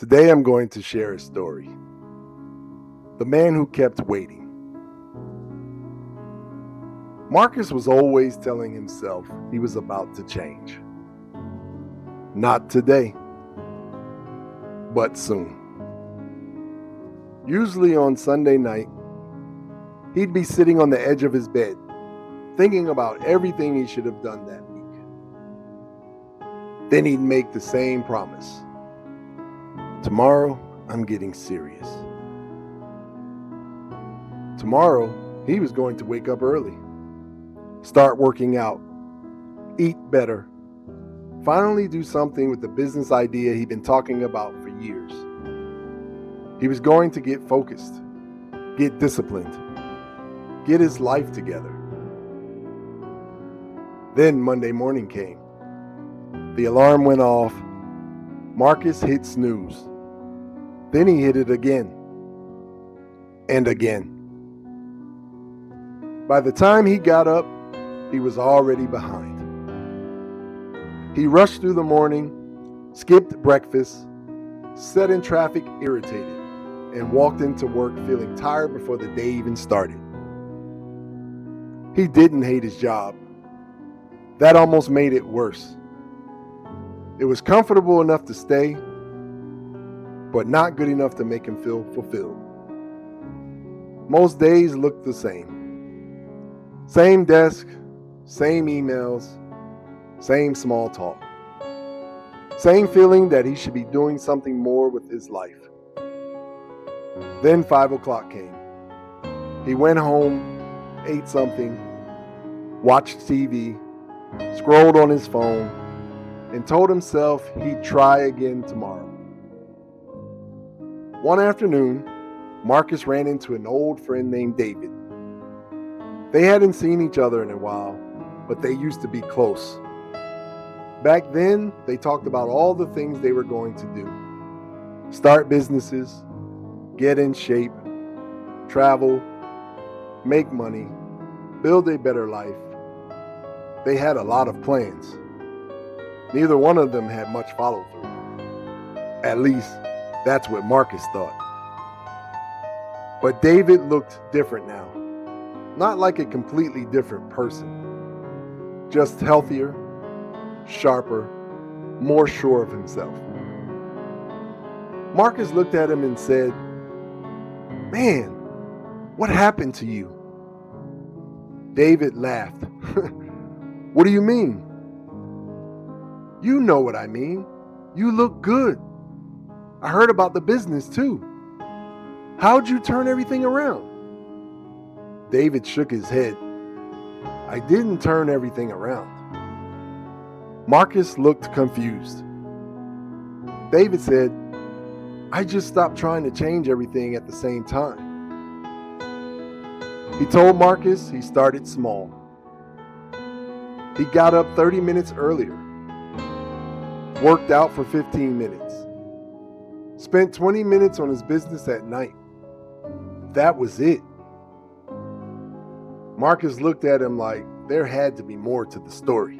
Today I'm going to share a story. The man who kept waiting. Marcus was always telling himself he was about to change. Not today, but soon. Usually on Sunday night, he'd be sitting on the edge of his bed, thinking about everything he should have done that week. Then he'd make the same promise. Tomorrow, I'm getting serious. Tomorrow, he was going to wake up early, start working out, eat better, finally do something with the business idea he'd been talking about for years. He was going to get focused, get disciplined, get his life together. Then Monday morning came. The alarm went off. Marcus hit snooze. Then he hit it again. And again. By the time he got up, he was already behind. He rushed through the morning, skipped breakfast, sat in traffic irritated, and walked into work feeling tired before the day even started. He didn't hate his job. That almost made it worse. It was comfortable enough to stay, but not good enough to make him feel fulfilled. Most days looked the same. Same desk, same emails, same small talk. Same feeling that he should be doing something more with his life. Then 5 o'clock came. He went home, ate something, watched TV, scrolled on his phone, and told himself he'd try again tomorrow. One afternoon, Marcus ran into an old friend named David. They hadn't seen each other in a while, but they used to be close. Back then, they talked about all the things they were going to do. Start businesses, get in shape, travel, make money, build a better life. They had a lot of plans. Neither one of them had much follow-through. At least, that's what Marcus thought. But David looked different now. Not like a completely different person. Just healthier, sharper, more sure of himself. Marcus looked at him and said, "Man, what happened to you?" David laughed. "What do you mean?" "You know what I mean. You look good. I heard about the business too. How'd you turn everything around?" David shook his head. "I didn't turn everything around." Marcus looked confused. David said, "I just stopped trying to change everything at the same time." He told Marcus he started small. He got up 30 minutes earlier, worked out for 15 minutes, spent 20 minutes on his business at night. That was it. Marcus looked at him like there had to be more to the story.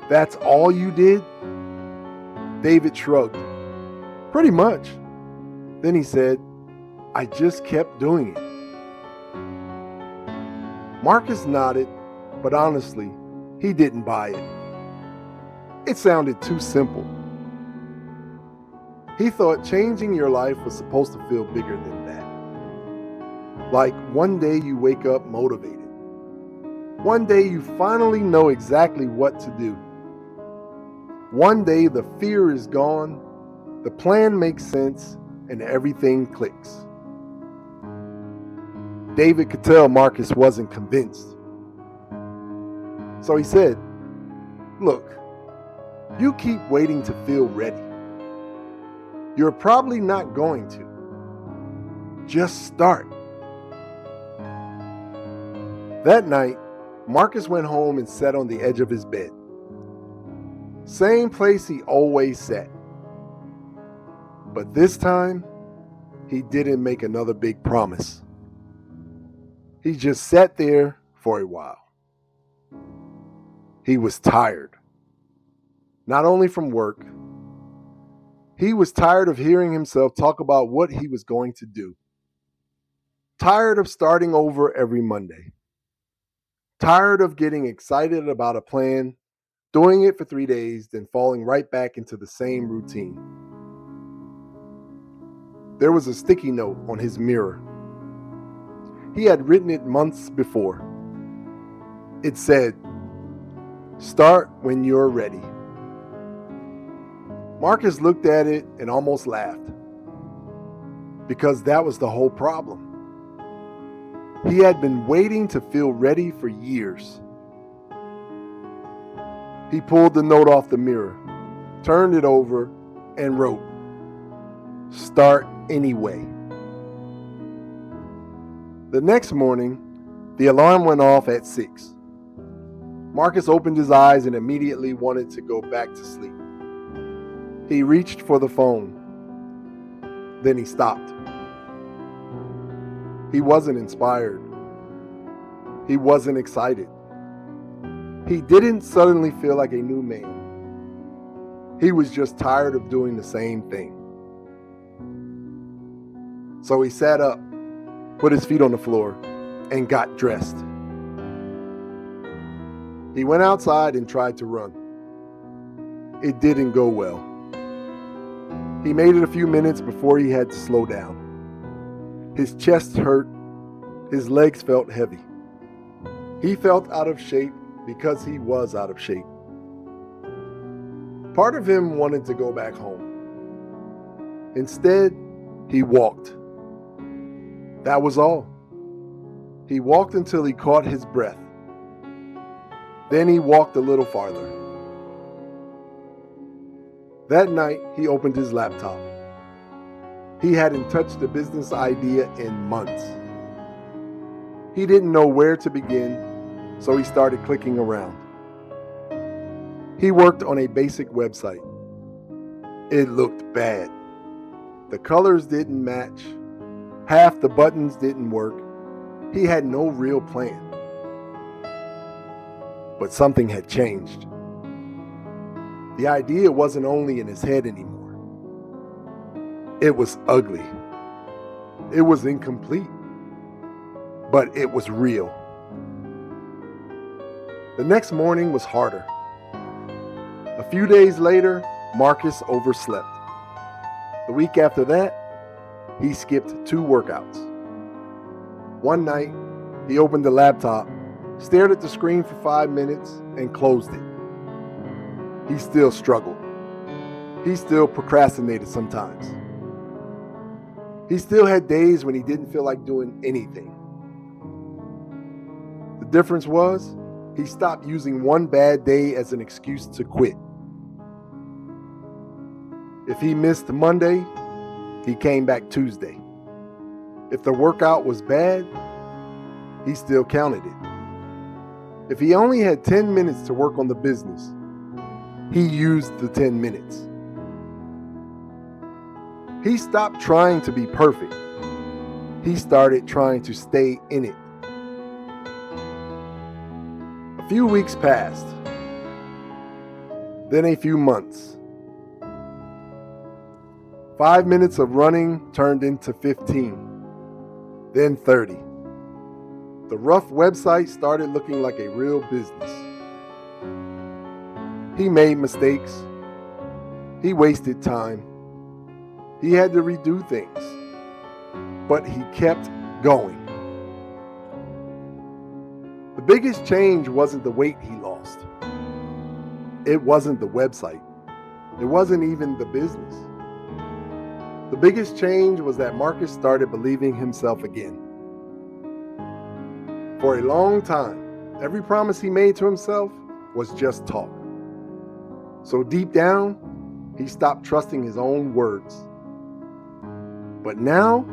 "That's all you did?" David shrugged. "Pretty much." Then he said, "I just kept doing it." Marcus nodded, but honestly, he didn't buy it. It sounded too simple. He thought changing your life was supposed to feel bigger than that. Like one day you wake up motivated. One day you finally know exactly what to do. One day the fear is gone, the plan makes sense, and everything clicks. David could tell Marcus wasn't convinced. So he said, "Look, you keep waiting to feel ready. You're probably not going to. Just start." That night, Marcus went home and sat on the edge of his bed. Same place he always sat. But this time, he didn't make another big promise. He just sat there for a while. He was tired, not only from work. He was tired of hearing himself talk about what he was going to do. Tired of starting over every Monday. Tired of getting excited about a plan, doing it for 3 days, then falling right back into the same routine. There was a sticky note on his mirror. He had written it months before. It said, "Start when you're ready." Marcus looked at it and almost laughed, because that was the whole problem. He had been waiting to feel ready for years. He pulled the note off the mirror, turned it over, and wrote, "Start anyway." The next morning, the alarm went off at 6. Marcus opened his eyes and immediately wanted to go back to sleep. He reached for the phone. Then he stopped. He wasn't inspired. He wasn't excited. He didn't suddenly feel like a new man. He was just tired of doing the same thing. So he sat up, put his feet on the floor, and got dressed. He went outside and tried to run. It didn't go well. He made it a few minutes before he had to slow down. His chest hurt. His legs felt heavy. He felt out of shape because he was out of shape. Part of him wanted to go back home. Instead, he walked. That was all. He walked until he caught his breath. Then he walked a little farther. That night, he opened his laptop. He hadn't touched a business idea in months. He didn't know where to begin, so he started clicking around. He worked on a basic website. It looked bad. The colors didn't match. Half the buttons didn't work. He had no real plan. But something had changed. The idea wasn't only in his head anymore. It was ugly. It was incomplete. But it was real. The next morning was harder. A few days later, Marcus overslept. The week after that, he skipped 2 workouts. One night, he opened the laptop, stared at the screen for 5 minutes, and closed it. He still struggled. He still procrastinated sometimes. He still had days when he didn't feel like doing anything. The difference was, he stopped using one bad day as an excuse to quit. If he missed Monday, he came back Tuesday. If the workout was bad, he still counted it. If he only had 10 minutes to work on the business, he used the 10 minutes. He stopped trying to be perfect. He started trying to stay in it. A few weeks passed, then a few months. 5 minutes of running turned into 15, then 30. The rough website started looking like a real business. He made mistakes. He wasted time. He had to redo things. But he kept going. The biggest change wasn't the weight he lost. It wasn't the website. It wasn't even the business. The biggest change was that Marcus started believing himself again. For a long time, every promise he made to himself was just talk. So deep down, he stopped trusting his own words. But now,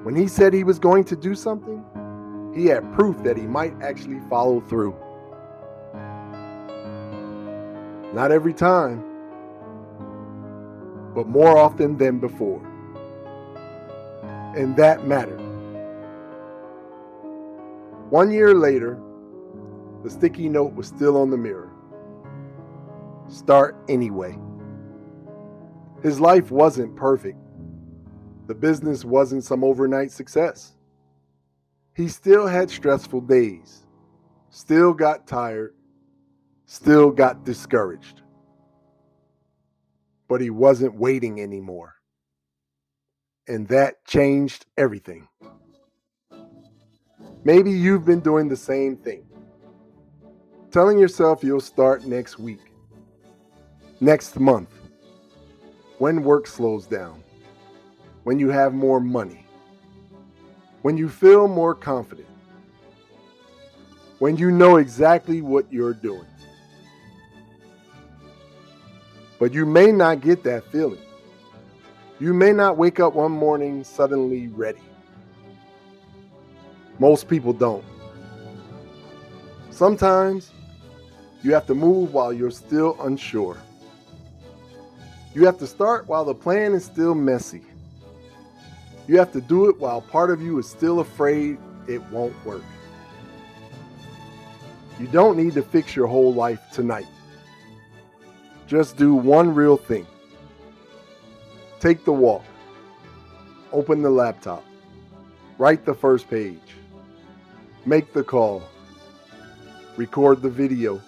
when he said he was going to do something, he had proof that he might actually follow through. Not every time, but more often than before. And that mattered. 1 year later, the sticky note was still on the mirror. Start anyway. His life wasn't perfect. The business wasn't some overnight success. He still had stressful days, still got tired, still got discouraged. But he wasn't waiting anymore. And that changed everything. Maybe you've been doing the same thing, telling yourself you'll start next week, next month, when work slows down, when you have more money, when you feel more confident, when you know exactly what you're doing. But you may not get that feeling. You may not wake up one morning suddenly ready. Most people don't. Sometimes you have to move while you're still unsure. You have to start while the plan is still messy. You have to do it while part of you is still afraid it won't work. You don't need to fix your whole life tonight. Just do one real thing. Take the walk. Open the laptop. Write the first page. Make the call. Record the video.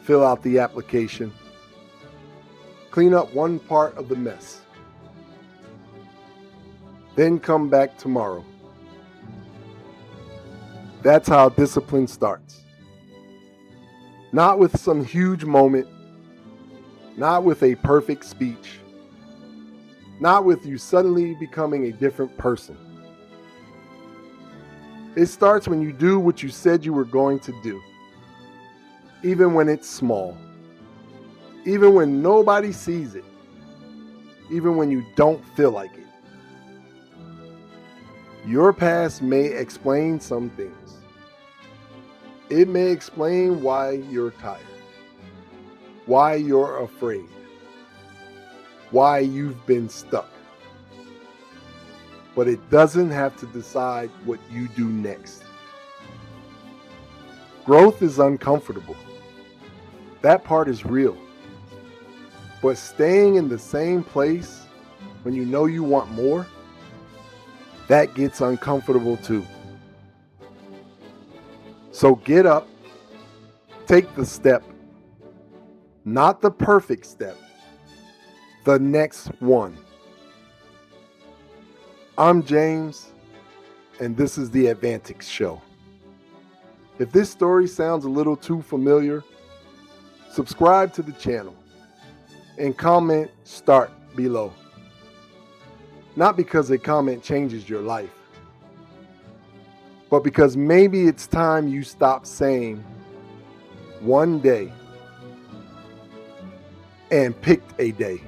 Fill out the application. Clean up one part of the mess. Then come back tomorrow. That's how discipline starts. Not with some huge moment, not with a perfect speech, not with you suddenly becoming a different person. It starts when you do what you said you were going to do, even when it's small, even when nobody sees it, even when you don't feel like it. Your past may explain some things. It may explain why you're tired, why you're afraid, why you've been stuck. But it doesn't have to decide what you do next. Growth is uncomfortable. That part is real. But staying in the same place when you know you want more, that gets uncomfortable too. So get up, take the step, not the perfect step, the next one. I'm James, and this is the Advantix Show. If this story sounds a little too familiar, subscribe to the channel and comment "Start" below. Not because a comment changes your life, but because maybe it's time you stop saying "one day" and picked a day.